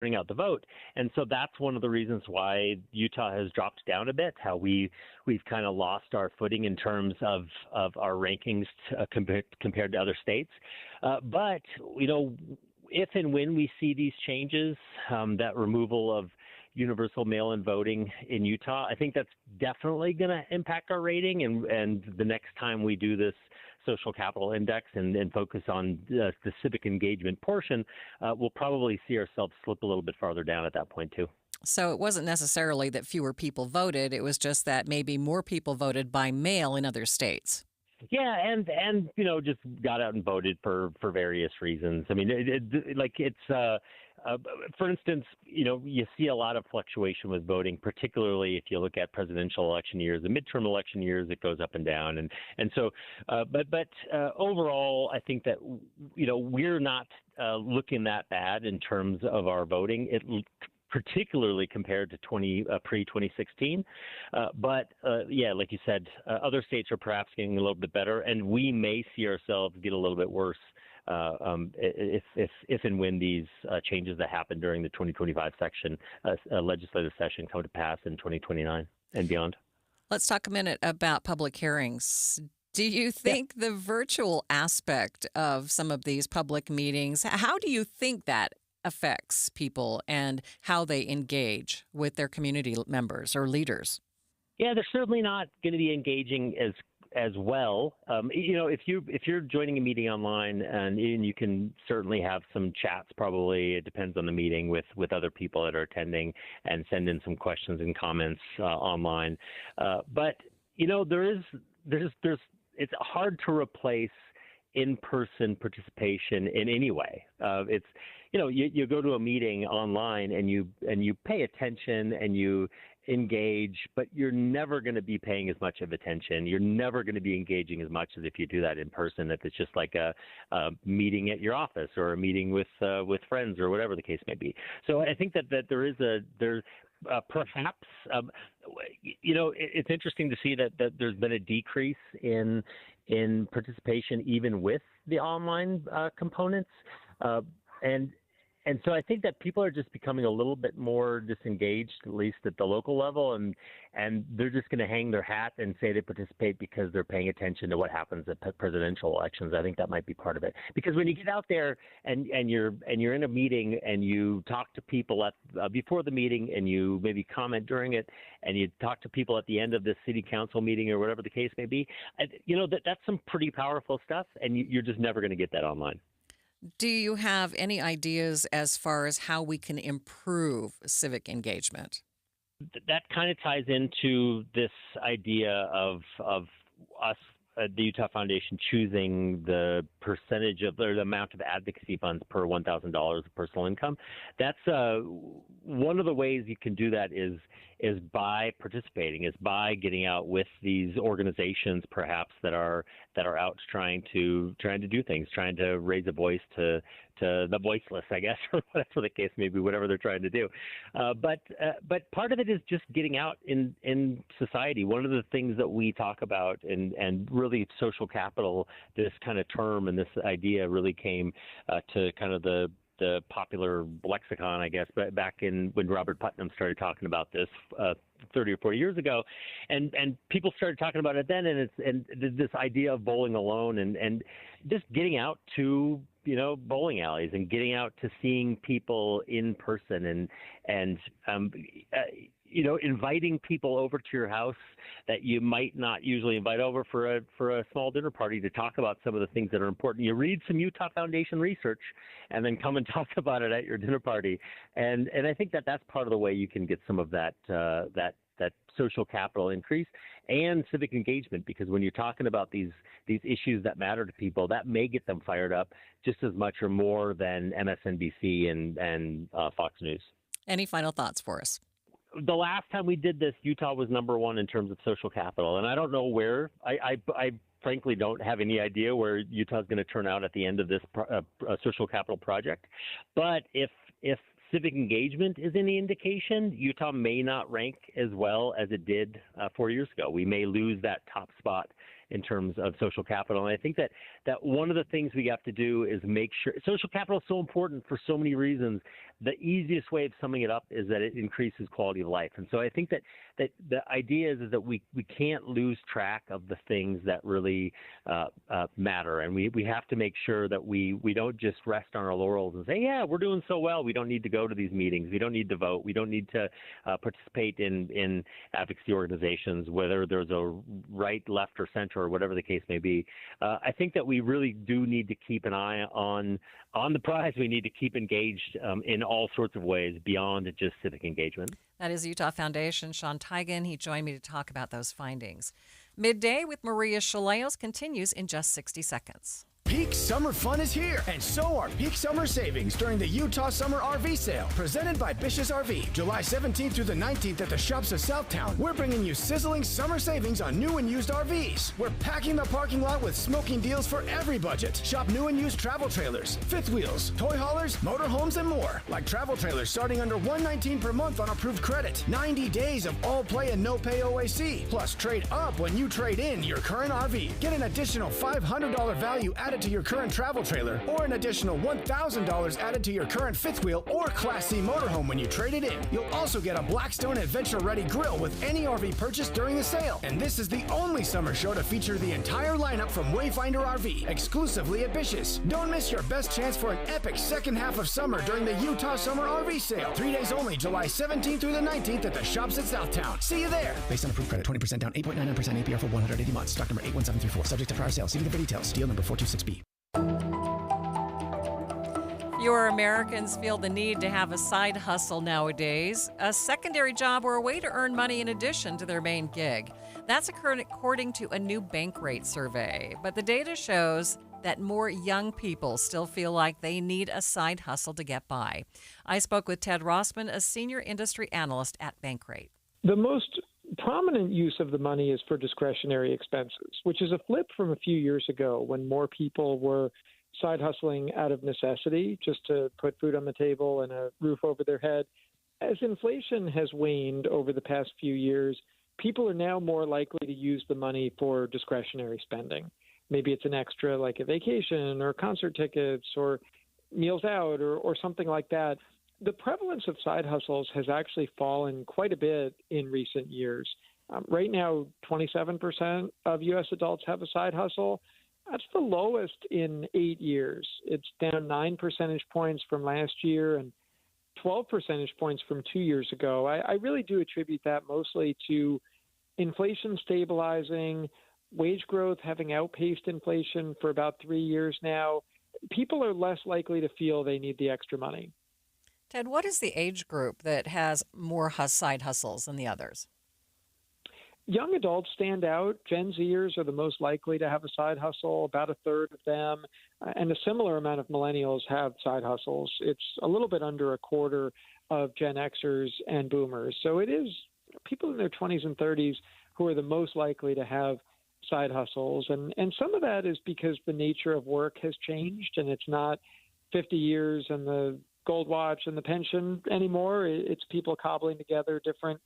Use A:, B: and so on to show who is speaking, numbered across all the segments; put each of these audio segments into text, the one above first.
A: turning out the vote. And so that's one of the reasons why Utah has dropped down a bit, how we've kind of lost our footing in terms of our rankings compared to other states. But, if and when we see these changes, that removal of universal mail-in voting in Utah, I think that's definitely going to impact our rating. And the next time we do this social capital index and focus on the civic engagement portion, we'll probably see ourselves slip a little bit farther down at that point too.
B: So it wasn't necessarily that fewer people voted. It was just that maybe more people voted by mail in other states.
A: Yeah, and just got out and voted for various reasons. I mean, for instance, you see a lot of fluctuation with voting, particularly if you look at presidential election years. The midterm election years, it goes up and down, and so, but overall, I think that we're not looking that bad in terms of our voting. Particularly compared to pre-2016. But like you said, other states are perhaps getting a little bit better, and we may see ourselves get a little bit worse if and when these changes that happen during the 2025 legislative session come to pass in 2029 and beyond.
B: Let's talk a minute about public hearings. Do you think the virtual aspect of some of these public meetings, how do you think that affects people and how they engage with their community members or leaders?
A: Yeah, they're certainly not going to be engaging as well. If you're joining a meeting online, and you can certainly have some chats. Probably it depends on the meeting with other people that are attending, and send in some questions and comments online. But it's hard to replace in-person participation in any way. It's you go to a meeting online and you pay attention and you engage, but you're never going to be paying as much of attention. You're never going to be engaging as much as if you do that in person. If it's just like a meeting at your office or a meeting with friends or whatever the case may be. So I think that there's perhaps, it's interesting to see that there's been a decrease in participation even with the online components, and so I think that people are just becoming a little bit more disengaged, at least at the local level, and they're just going to hang their hat and say they participate because they're paying attention to what happens at presidential elections. I think that might be part of it. Because when you get out there and you're in a meeting and you talk to people before the meeting, and you maybe comment during it, and you talk to people at the end of the city council meeting or whatever the case may be, that's some pretty powerful stuff, and you're just never going to get that online.
B: Do you have any ideas as far as how we can improve civic engagement?
A: That kind of ties into this idea of us, the Utah Foundation, choosing the percentage of the amount of advocacy funds per $1,000 of personal income. That's one of the ways you can do that is by participating, is by getting out with these organizations, perhaps that are out trying to do things, trying to raise a voice to the voiceless, I guess, or whatever the case may be, whatever they're trying to do. But part of it is just getting out in society. One of the things that we talk about, and really social capital, this kind of term and this idea really came to kind of the popular lexicon, I guess, but back when Robert Putnam started talking about this 30 or 40 years ago, and people started talking about it then, and this idea of bowling alone, and just getting out to bowling alleys and getting out to seeing people in person, and inviting people over to your house that you might not usually invite over for a small dinner party to talk about some of the things that are important. You read some Utah Foundation research and then come and talk about it at your dinner party. And I think that that's part of the way you can get some of that social capital increase and civic engagement, because when you're talking about these issues that matter to people, that may get them fired up just as much or more than MSNBC and Fox News.
B: Any final thoughts for us?
A: The last time we did this, Utah was number one in terms of social capital, and I don't know where. I frankly don't have any idea where Utah's going to turn out at the end of this social capital project. But if civic engagement is any indication, Utah may not rank as well as it did 4 years ago. We may lose that top spot in terms of social capital. And I think that one of the things we have to do is make sure social capital is so important for so many reasons. The easiest way of summing it up is that it increases quality of life. And so I think that the idea is that we can't lose track of the things that really matter. And we have to make sure that we don't just rest on our laurels and say, yeah, we're doing so well. We don't need to go to these meetings. We don't need to vote. We don't need to participate in advocacy organizations, whether there's a right, left, or center, or whatever the case may be. I think that we really do need to keep an eye on the prize. We need to keep engaged in all sorts of ways beyond just civic engagement.
B: That is Utah Foundation Sean Teigen. He joined me to talk about those findings. Midday with Maria Shilaos continues in just 60 seconds.
C: Peak summer fun is here, and so are peak summer savings during the Utah Summer RV Sale, presented by Bish's RV. July 17th through the 19th at the Shops of Southtown, we're bringing you sizzling summer savings on new and used RVs. We're packing the parking lot with smoking deals for every budget. Shop new and used travel trailers, fifth wheels, toy haulers, motorhomes, and more. Like travel trailers starting under $119 per month on approved credit. 90 days of all play and no pay OAC. Plus trade up when you trade in your current RV. Get an additional $500 value added to your current travel trailer, or an additional $1,000 added to your current fifth wheel or Class C motorhome when you trade it in. You'll also get a Blackstone Adventure Ready grill with any RV purchase during the sale. And this is the only summer show to feature the entire lineup from Wayfinder RV, exclusively at Bish's. Don't miss your best chance for an epic second half of summer during the Utah Summer RV Sale. 3 days only, July 17th through the 19th at the Shops at Southtown. See you there. Based on approved credit, 20% down, 8.99% APR for 180 months. Stock number 81734. Subject to prior sale. See the details. Deal number 426B.
B: Fewer Americans feel the need to have a side hustle nowadays, a secondary job or a way to earn money in addition to their main gig. That's according to a new Bankrate survey. But the data shows that more young people still feel like they need a side hustle to get by. I spoke with Ted Rossman, a senior industry analyst at Bankrate.
D: The most prominent use of the money is for discretionary expenses, which is a flip from a few years ago when more people were side hustling out of necessity just to put food on the table and a roof over their head. As inflation has waned over the past few years, people are now more likely to use the money for discretionary spending. Maybe it's an extra like a vacation or concert tickets or meals out or something like that. The prevalence of side hustles has actually fallen quite a bit in recent years. Right now, 27% of U.S. adults have a side hustle. That's the lowest in 8 years. It's down 9 percentage points from last year and 12 percentage points from 2 years ago. I really do attribute that mostly to inflation stabilizing, wage growth having outpaced inflation for about 3 years now. People are less likely to feel they need the extra money.
B: Ted, what is the age group that has more side hustles than the others?
D: Young adults stand out. Gen Zers are the most likely to have a side hustle, about a third of them, and a similar amount of millennials have side hustles. It's a little bit under a quarter of Gen Xers and boomers. So it is people in their 20s and 30s who are the most likely to have side hustles. And some of that is because the nature of work has changed, and it's not 50 years and the gold watch and the pension anymore. It's people cobbling together different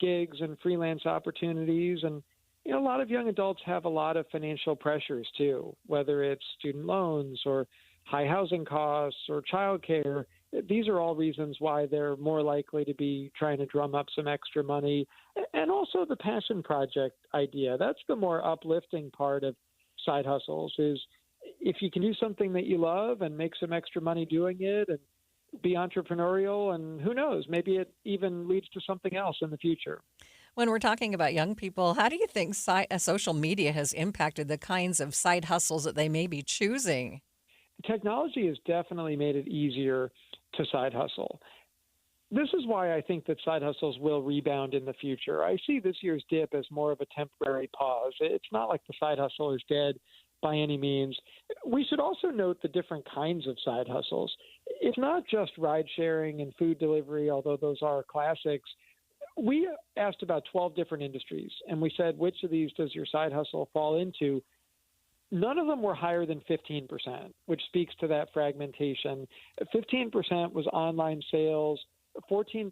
D: gigs and freelance opportunities. And, you know, a lot of young adults have a lot of financial pressures too, whether it's student loans or high housing costs or childcare. These are all reasons why they're more likely to be trying to drum up some extra money. And also the passion project idea. That's the more uplifting part of side hustles is if you can do something that you love and make some extra money doing it and be entrepreneurial, and who knows, maybe it even leads to something else in the future.
B: When we're talking about young people, how do you think social media has impacted the kinds of side hustles that they may be choosing?
D: Technology has definitely made it easier to side hustle. This is why I think that side hustles will rebound in the future. I see this year's dip as more of a temporary pause. It's not like the side hustle is dead by any means. We should also note the different kinds of side hustles. It's not just ride sharing and food delivery, although those are classics. We asked about 12 different industries, and we said, which of these does your side hustle fall into? None of them were higher than 15%, which speaks to that fragmentation. 15% was online sales. 14%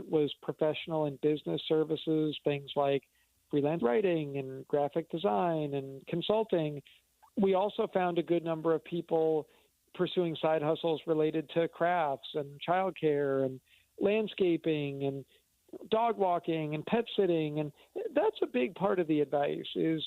D: was professional and business services, things like freelance writing and graphic design and consulting. We also found a good number of people pursuing side hustles related to crafts and childcare and landscaping and dog walking and pet sitting. And that's a big part of the advice is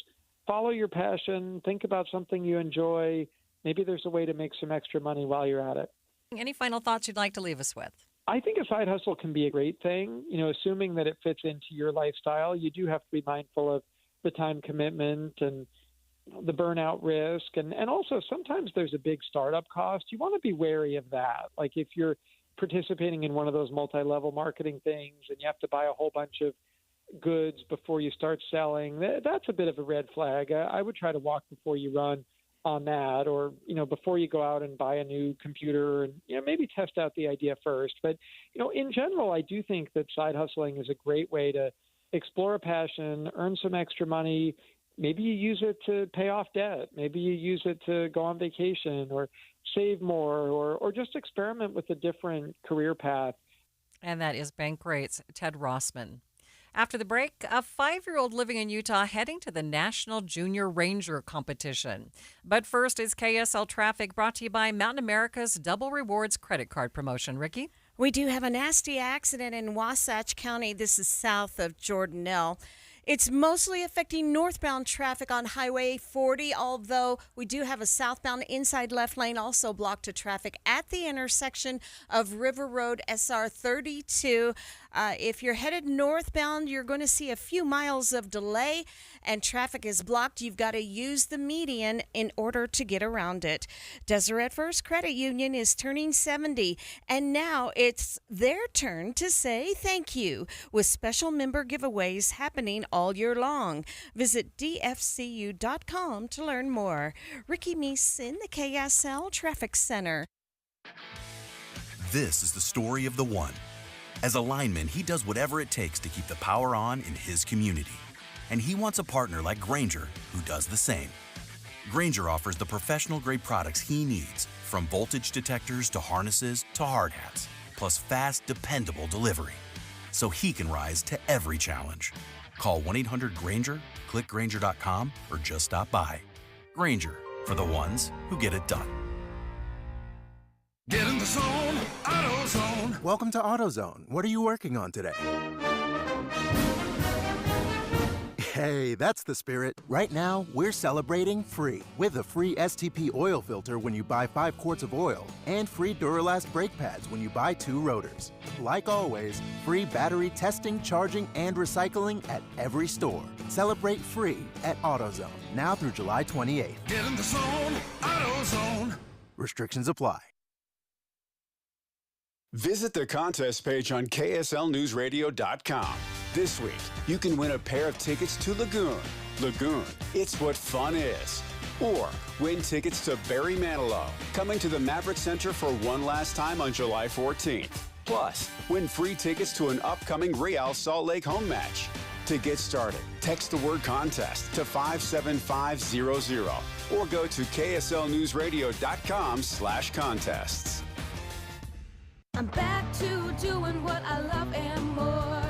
D: follow your passion, think about something you enjoy. Maybe there's a way to make some extra money while you're at it.
B: Any final thoughts you'd like to leave us with?
D: I think a side hustle can be a great thing, assuming that it fits into your lifestyle. You do have to be mindful of the time commitment and the burnout risk. And also sometimes there's a big startup cost. You want to be wary of that. Like if you're participating in one of those multi-level marketing things and you have to buy a whole bunch of goods before you start selling, that's a bit of a red flag. I would try to walk before you run on that, or, before you go out and buy a new computer and, maybe test out the idea first. But, in general, I do think that side hustling is a great way to explore a passion, earn some extra money. Maybe you use it to pay off debt. Maybe you use it to go on vacation or save more or just experiment with a different career path.
B: And that is Bank Greats Ted Rossman. After the break, a 5-year-old living in Utah heading to the National Junior Ranger Competition. But first is KSL Traffic, brought to you by Mountain America's Double Rewards credit card promotion. Ricky?
E: We do have a nasty accident in Wasatch County. This is south of Jordanelle. It's mostly affecting northbound traffic on Highway 40, although we do have a southbound inside left lane also blocked to traffic at the intersection of River Road SR 32. If you're headed northbound, you're going to see a few miles of delay and traffic is blocked. You've got to use the median in order to get around it. Deseret First Credit Union is turning 70, and now it's their turn to say thank you with special member giveaways happening all year long. Visit dfcu.com to learn more. Ricky Meese in the KSL Traffic Center.
F: This is the story of the one. As a lineman, he does whatever it takes to keep the power on in his community. And he wants a partner like Grainger who does the same. Grainger offers the professional-grade products he needs, from voltage detectors to harnesses to hard hats, plus fast, dependable delivery, so he can rise to every challenge. Call 1-800-GRAINGER, click Grainger.com, or just stop by. Grainger, for the ones who get it done.
G: Get in the zone, AutoZone.
H: Welcome to AutoZone. What are you working on today? Hey, that's the spirit. Right now, we're celebrating free with a free STP oil filter when you buy 5 quarts of oil and free Duralast brake pads when you buy 2 rotors. Like always, free battery testing, charging, and recycling at every store. Celebrate free at AutoZone, now through July 28th.
G: Get in the zone, AutoZone.
H: Restrictions apply.
I: Visit the contest page on KSLNewsRadio.com. This week, you can win a pair of tickets to Lagoon. Lagoon, it's what fun is. Or win tickets to Barry Manilow, coming to the Maverick Center for one last time on July 14th. Plus, win free tickets to an upcoming Real Salt Lake home match. To get started, text the word contest to 57500 or go to KSLNewsRadio.com/contests.
J: I'm back to doing what I love and more,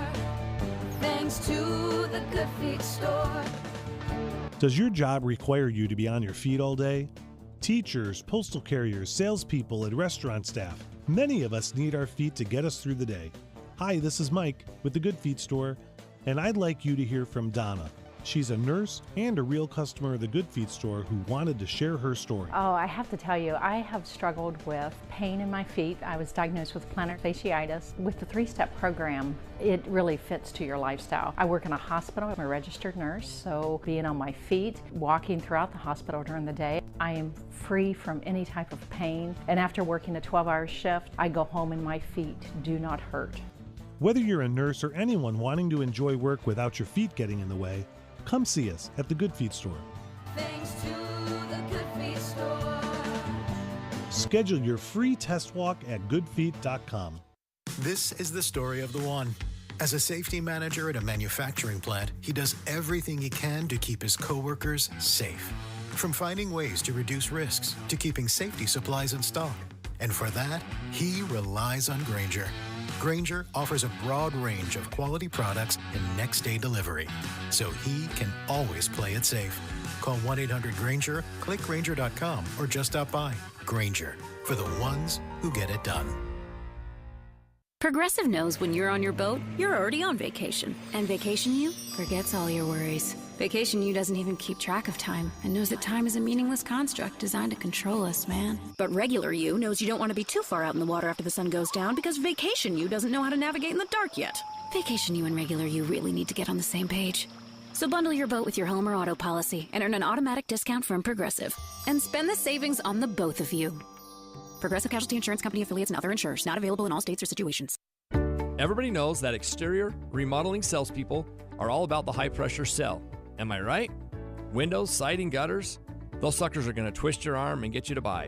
J: thanks to the Good Feet store.
K: Does your job require you to be on your feet all day? Teachers, postal carriers, salespeople, and restaurant staff. Many of us need our feet to get us through the day. Hi, this is Mike with the Good Feet store, and I'd like you to hear from Donna. She's a nurse and a real customer of the Good Feet store who wanted to share her story.
L: Oh, I have to tell you, I have struggled with pain in my feet. I was diagnosed with plantar fasciitis. With the 3-step program, it really fits to your lifestyle. I work in a hospital. I'm a registered nurse, so being on my feet, walking throughout the hospital during the day, I am free from any type of pain. And after working a 12-hour shift, I go home and my feet do not hurt.
K: Whether you're a nurse or anyone wanting to enjoy work without your feet getting in the way, come see us at the Good Feet store.
J: Thanks to the Good Feet store.
K: Schedule your free test walk at goodfeet.com.
C: This is the story of the one. As a safety manager at a manufacturing plant, he does everything he can to keep his coworkers safe. From finding ways to reduce risks to keeping safety supplies in stock. And for that, he relies on Grainger,
M: Grainger offers a broad range of quality products and next-day delivery, so he can always play it safe. Call 1-800-GRAINGER, click Grainger.com, or just stop by. Grainger, for the ones who get it done.
N: Progressive knows when you're on your boat, you're already on vacation. And Vacation You forgets all your worries. Vacation You doesn't even keep track of time and knows that time is a meaningless construct designed to control us, man. But Regular You knows you don't want to be too far out in the water after the sun goes down because Vacation You doesn't know how to navigate in the dark yet. Vacation You and Regular You really need to get on the same page. So bundle your boat with your home or auto policy and earn an automatic discount from Progressive. And spend the savings on the both of you. Progressive Casualty Insurance Company affiliates and other insurers. Not available in all states or situations.
O: Everybody knows that exterior remodeling salespeople are all about the high-pressure sell. Am I right? Windows, siding, gutters, those suckers are going to twist your arm and get you to buy,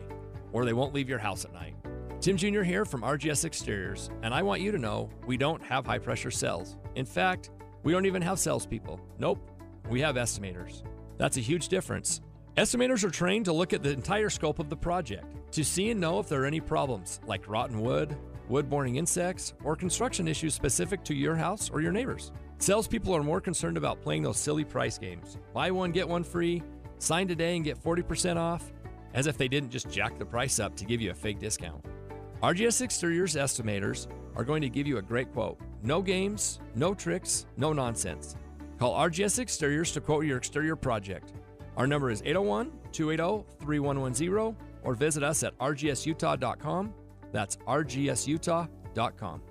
O: or they won't leave your house at night. Tim Jr. here from RGS Exteriors, and I want you to know we don't have high-pressure sells. In fact, we don't even have salespeople. Nope, we have estimators. That's a huge difference. Estimators are trained to look at the entire scope of the project, to see and know if there are any problems, like rotten wood, wood-borne insects, or construction issues specific to your house or your neighbors. Salespeople are more concerned about playing those silly price games. Buy one, get one free, sign today and get 40% off, as if they didn't just jack the price up to give you a fake discount. RGS Exteriors estimators are going to give you a great quote. No games, no tricks, no nonsense. Call RGS Exteriors to quote your exterior project. Our number is 801-280-3110 or visit us at rgsutah.com. That's rgsutah.com.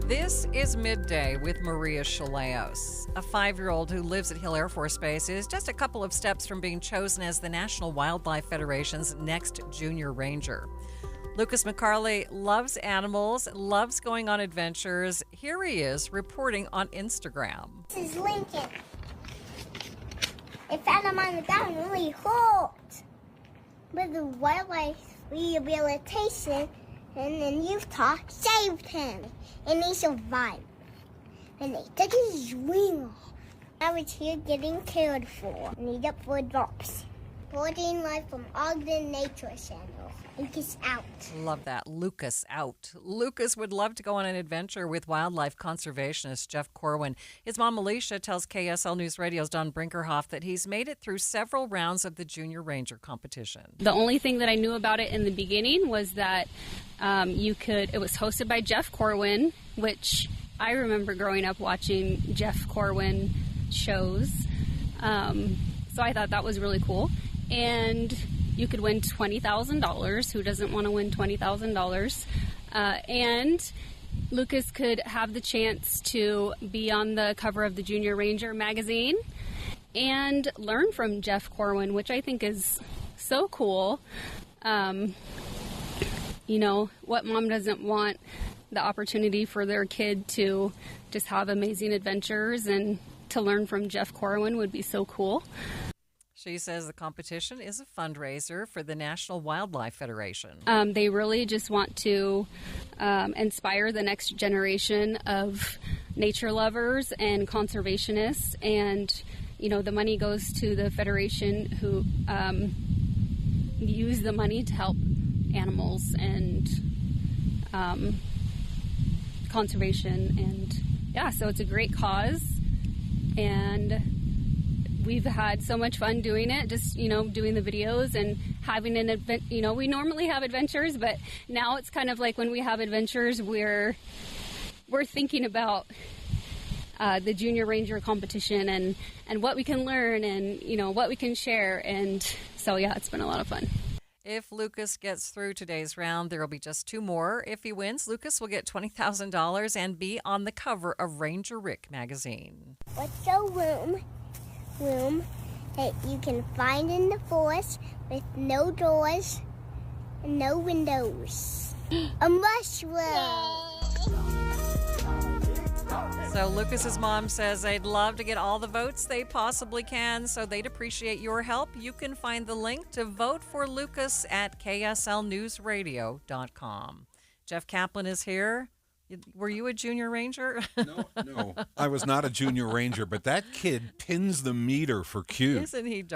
B: This is Midday with Maria Shilaos. A 5-year-old who lives at Hill Air Force Base is just a couple of steps from being chosen as the National Wildlife Federation's next junior ranger. Lucas McCarley loves animals, loves going on adventures. Here he is reporting on Instagram.
P: This is Lincoln. I found him on the ground really hurt. But the wildlife rehabilitation in Utah saved him, and he survived. And they took his wing off. I was here getting cared for. Need up for drops. Reporting live from Ogden Nature Center. Lucas out.
B: Love that. Lucas out. Lucas would love to go on an adventure with wildlife conservationist Jeff Corwin. His mom, Alicia, tells KSL News Radio's Don Brinkerhoff that he's made it through several rounds of the Junior Ranger competition.
Q: The only thing that I knew about it in the beginning was that it was hosted by Jeff Corwin, which I remember growing up watching Jeff Corwin shows. So I thought that was really cool. And you could win $20,000. Who doesn't want to win $20,000? And Lucas could have the chance to be on the cover of the Junior Ranger magazine and learn from Jeff Corwin, which I think is so cool. You know, what mom doesn't want the opportunity for their kid to just have amazing adventures, and to learn from Jeff Corwin would be so cool.
B: She says the competition is a fundraiser for the National Wildlife Federation.
Q: They really just want to inspire the next generation of nature lovers and conservationists. And, you know, the money goes to the Federation, who use the money to help animals and conservation. And, yeah, so it's a great cause. And we've had so much fun doing it, just, you know, doing the videos and having an event. You know, we normally have adventures, but now it's kind of like when we have adventures, we're thinking about the Junior Ranger competition and what we can learn and, you know, what we can share. And so, yeah, it's been a lot of fun.
B: If Lucas gets through today's round, there will be just 2 more. If he wins, Lucas will get $20,000 and be on the cover of Ranger Rick magazine.
P: What's your room that you can find in the forest with no doors and no windows? A mushroom.
B: So Lucas's mom says they'd love to get all the votes they possibly can, so they'd appreciate your help. You can find the link to vote for Lucas at kslnewsradio.com. Jeff Kaplan is here. Were you a Junior Ranger?
R: No, I was not a Junior Ranger, but that kid pins the meter for Q.
B: Isn't he